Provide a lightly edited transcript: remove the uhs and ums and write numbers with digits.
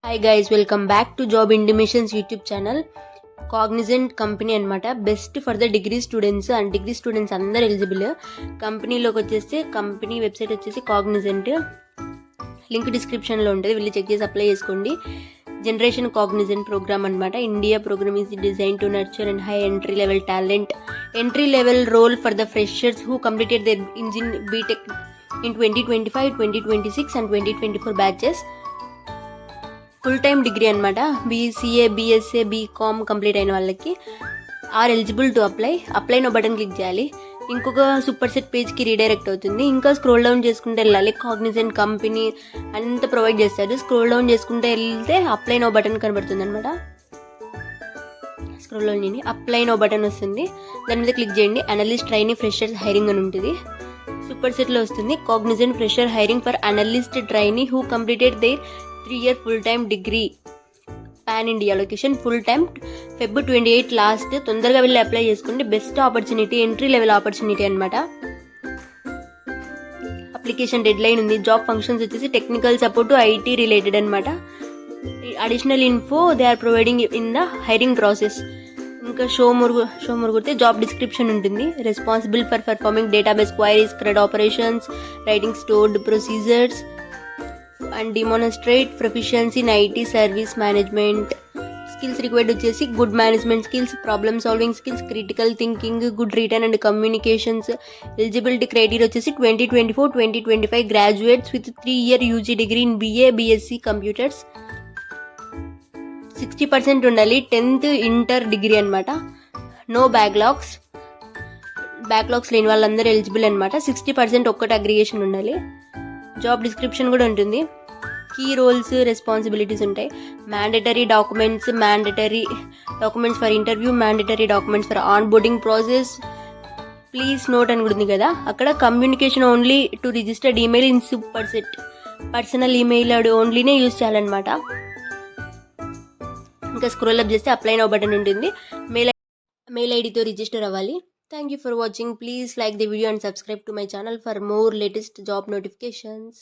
Hi guys, welcome back to job intimations YouTube channel. Cognizant company అనమాట, best for the degree students and degree students అందరు eligible. కంపెనీలోకి వచ్చేసి company website వచ్చేసి Cognizant, link డిస్క్రిప్షన్లో ఉంటుంది, వెళ్ళి చెక్ చేసి అప్లై చేసుకోండి. జనరేషన్ కాగ్నిజెంట్ ప్రోగ్రామ్ అనమాట. India program is design to nurture and high entry level talent. Entry level role for the freshers who completed their engine BTech in 2025, 2026 and 2024 batches. Full time degree అనమాట. BCA, BSA, BCom complete అయిన వాళ్ళకి are eligible to apply now button click చేయాలి. ఇంకొక super set పేజ్కి redirect అవుతుంది. ఇంకా scroll down చేసుకుంటే వెళ్ళాలి. Cognizant company అంత ప్రొవైడ్ చేస్తారు. స్క్రోల్ డౌన్ చేసుకుంటే వెళ్తే అప్లై నో బటన్ కనబడుతుంది అనమాట. స్క్రోల్ డౌన్ చేయండి, అప్లై నో బటన్ వస్తుంది, దాని మీద క్లిక్ చేయండి. అనలిస్ట్, ట్రైనీ, ఫ్రెషర్స్ హైరింగ్ అని ఉంటుంది. సూపర్ సెట్లో వస్తుంది Cognizant fresher hiring for analyst trainee who completed there 3-year full-time degree, pan India location, full time, Feb 28 last. తొందరగా వెళ్ళి అప్లై చేసుకోండి. Best opportunity, entry level opportunity అనమాట. Application deadline ఉంది. Job functions వచ్చేసి technical support, IT related అనమాట. Additional info they are providing in the hiring process. ఇంకా show more కొడితే job description ఉంటుంది. Responsible for performing database queries, CRUD operations, writing stored procedures and demonstrate proficiency in IT service management. Skills required వచ్చేసి good management skills, problem solving skills, critical thinking, good written and communications. Eligibility criteria వచ్చేసి 2024-2025 graduates with 3-year UG degree in BA, BSc computers. 60% ఉండాలి. 10th inter degree అనమాట. No backlogs లేని వాళ్ళందరూ eligible అనమాట. 60% ఒక్కటి aggregation ఉండాలి. Job description కూడా ఉంటుంది. కీ రోల్స్, రెస్పాన్సిబిలిటీస్ ఉంటాయి. Mandatory documents for interview, mandatory documents for onboarding process. Please note అని కూడా ఉంది కదా అక్కడ. Communication only to registered email in super set. Personal email ఓన్లీనే యూజ్ చేయాలన్నమాట. ఇంకా స్క్రోల్ అప్ చేస్తే అప్లై నౌ బటన్ ఉంటుంది. మెయిల్ ఐడితో రిజిస్టర్ అవ్వాలి. Thank you for watching. Please like the video and subscribe to my channel for more latest job notifications.